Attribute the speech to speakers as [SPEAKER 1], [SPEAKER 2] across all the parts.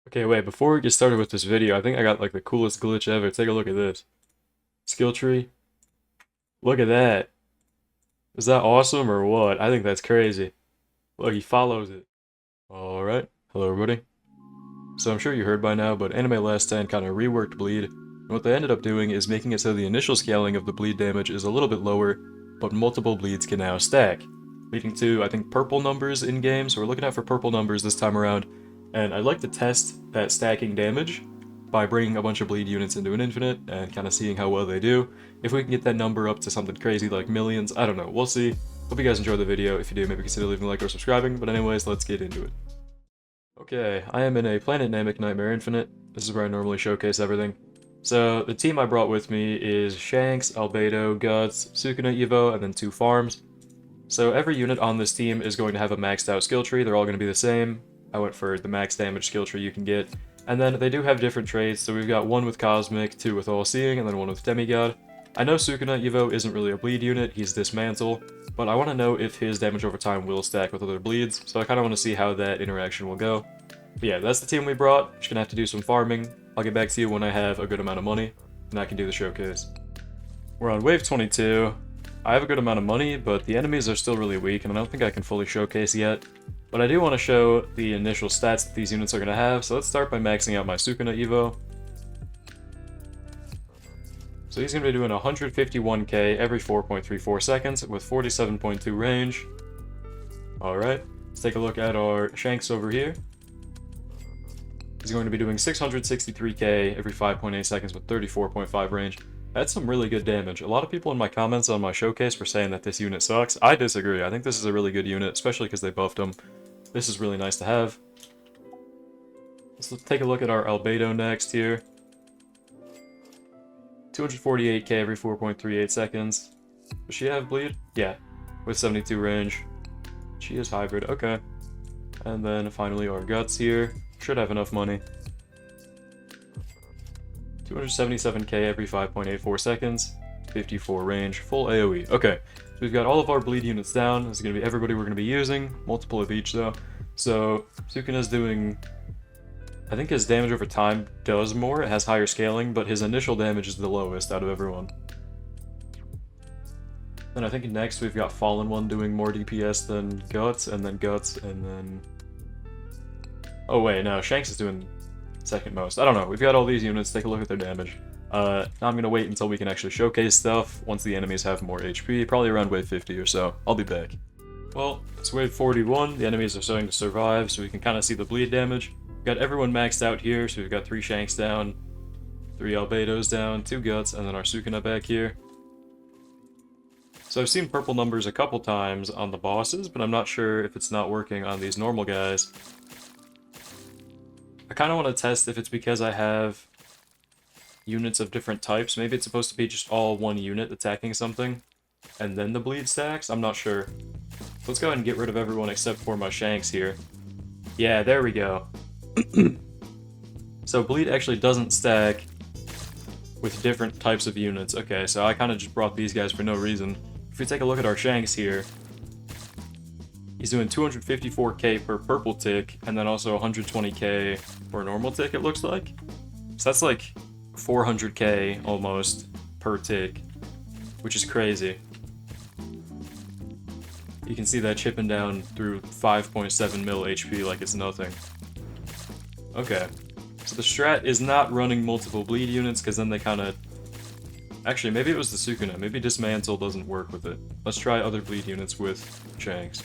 [SPEAKER 1] Okay, wait, before we get started with this video, I think I got like the coolest glitch ever. Take a look at this. Skill tree. Look at that. Is that awesome or what? I think that's crazy. Look, he follows it. Alright. Hello, everybody. So I'm sure you heard by now, but Anime Last Stand kind of reworked bleed. And what they ended up doing is making it so the initial scaling of the bleed damage is a little bit lower, but multiple bleeds can now stack. Leading to, I think, purple numbers in game, so we're looking out for purple numbers this time around. And I'd like to test that stacking damage by bringing a bunch of bleed units into an infinite and kind of seeing how well they do. If we can get that number up to something crazy like millions, I don't know, we'll see. Hope you guys enjoyed the video. If you do, maybe consider leaving a like or subscribing, but anyways, let's get into it. Okay, I am in a Planet Namek Nightmare Infinite. This is where I normally showcase everything. So, the team I brought with me is Shanks, Albedo, Guts, Sukuna Evo, and then 2 farms. So every unit on this team is going to have a maxed out skill tree, they're all going to be the same. I went for the max damage skill tree you can get. And then they do have different traits, so we've got one with Cosmic, 2 with All-Seeing, and then one with Demigod. I know Sukuna Evo isn't really a bleed unit, he's Dismantle, but I want to know if his damage over time will stack with other bleeds, so I kind of want to see how that interaction will go. But yeah, that's the team we brought. Just gonna have to do some farming. I'll get back to you when I have a good amount of money, and I can do the showcase. We're on wave 22. I have a good amount of money, but the enemies are still really weak, and I don't think I can fully showcase yet. But I do want to show the initial stats that these units are going to have, so let's start by maxing out my Sukuna Evo. So he's going to be doing 151k every 4.34 seconds with 47.2 range. Alright, let's take a look at our Shanks over here. He's going to be doing 663k every 5.8 seconds with 34.5 range. That's some really good damage. A lot of people in my comments on my showcase were saying that this unit sucks. I disagree. I think this is a really good unit, especially because they buffed him. This is really nice to have. Let's take a look at our Albedo next here. 248k every 4.38 seconds. Does she have bleed? Yeah, with 72 range. She is hybrid, okay. And then finally our Guts here. Should have enough money. 277k every 5.84 seconds, 54 range, full AoE. Okay, so we've got all of our bleed units down. This is going to be everybody we're going to be using, multiple of each though. So Sukuna's doing, I think his damage over time does more, it has higher scaling, but his initial damage is the lowest out of everyone. Then I think next we've got Fallen One doing more DPS than Guts, and then... Oh wait, no, Shanks is doing second most. I don't know. We've got all these units. Take a look at their damage. Now I'm going to wait until we can actually showcase stuff once the enemies have more HP, probably around wave 50 or so. I'll be back. Well, it's wave 41. The enemies are starting to survive, so we can kind of see the bleed damage. We've got everyone maxed out here, so we've got 3 Shanks down, 3 Albedos down, 2 Guts, and then our Sukuna back here. So I've seen purple numbers a couple times on the bosses, but I'm not sure if it's not working on these normal guys. I kind of want to test if it's because I have units of different types. Maybe it's supposed to be just all one unit attacking something, and then the bleed stacks? I'm not sure. Let's go ahead and get rid of everyone except for my Shanks here. Yeah, there we go. So bleed actually doesn't stack with different types of units. Okay, so I kind of just brought these guys for no reason. If we take a look at our Shanks here, he's doing 254k per purple tick, and then also 120k for a normal tick, it looks like. So that's like 400k almost per tick, which is crazy. You can see that chipping down through 5.7 mil HP like it's nothing. Okay, so the strat is not running multiple bleed units, because then they kind of... Actually, maybe it was the Sukuna. Maybe Dismantle doesn't work with it. Let's try other bleed units with Shanks.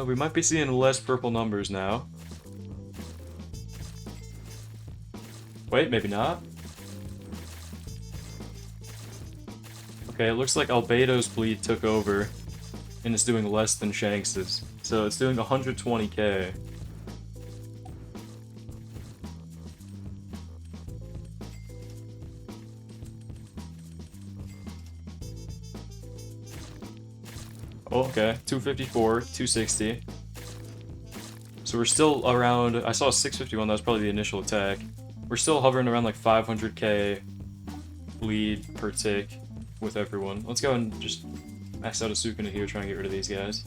[SPEAKER 1] We might be seeing less purple numbers now. Wait, maybe not. Okay, it looks like Albedo's bleed took over, and it's doing less than Shanks's. So it's doing 120k. Oh, okay, 254, 260. So we're still around, I saw 651, that was probably the initial attack. We're still hovering around like 500k bleed per tick with everyone. Let's go and just Max out a Sukuna here, trying to get rid of these guys.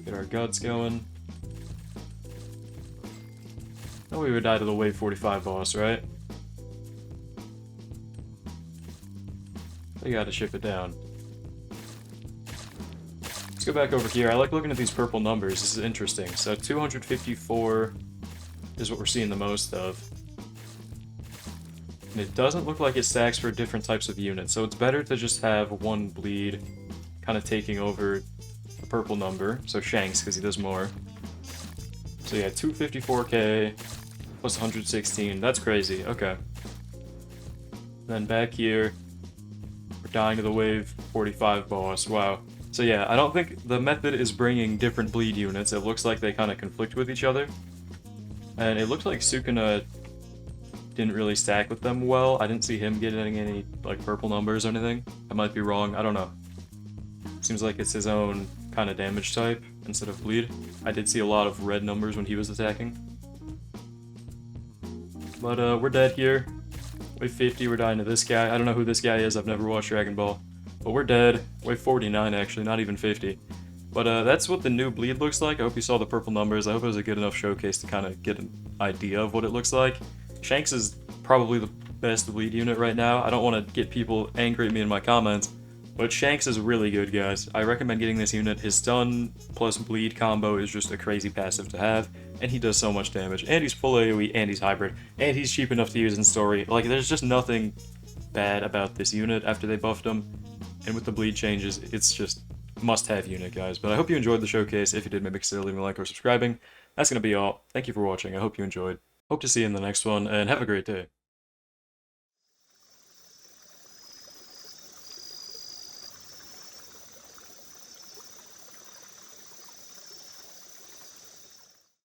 [SPEAKER 1] Get our guts going. Oh, we would die to the wave 45 boss, right? They gotta ship it down. Let's go back over here. I like looking at these purple numbers. This is interesting. So 254 is what we're seeing the most of. And it doesn't look like it stacks for different types of units, so it's better to just have one bleed kind of taking over the purple number. So Shanks, because he does more. So yeah, 254k plus 116. That's crazy. Okay. Then back here, we're dying to the wave 45 boss. Wow. So yeah, I don't think the method is bringing different bleed units. It looks like they kind of conflict with each other. And it looks like Sukuna didn't really stack with them well. I didn't see him getting any, like, purple numbers or anything. I might be wrong. I don't know. Seems like it's his own kind of damage type instead of bleed. I did see a lot of red numbers when he was attacking. But, we're dead here. Wave 50, we're dying to this guy. I don't know who this guy is. I've never watched Dragon Ball. But we're dead. Wave 49, actually. Not even 50. But, that's what the new bleed looks like. I hope you saw the purple numbers. I hope it was a good enough showcase to kind of get an idea of what it looks like. Shanks is probably the best bleed unit right now. I don't want to get people angry at me in my comments, but Shanks is really good, guys. I recommend getting this unit. His stun plus bleed combo is just a crazy passive to have, and he does so much damage. And he's full AoE, and he's hybrid, and he's cheap enough to use in story. Like, there's just nothing bad about this unit after they buffed him, and with the bleed changes, it's just must-have unit, guys. But I hope you enjoyed the showcase. If you did, maybe consider leaving a like or subscribing. That's going to be all. Thank you for watching. I hope you enjoyed. Hope to see you in the next one, and have a great day.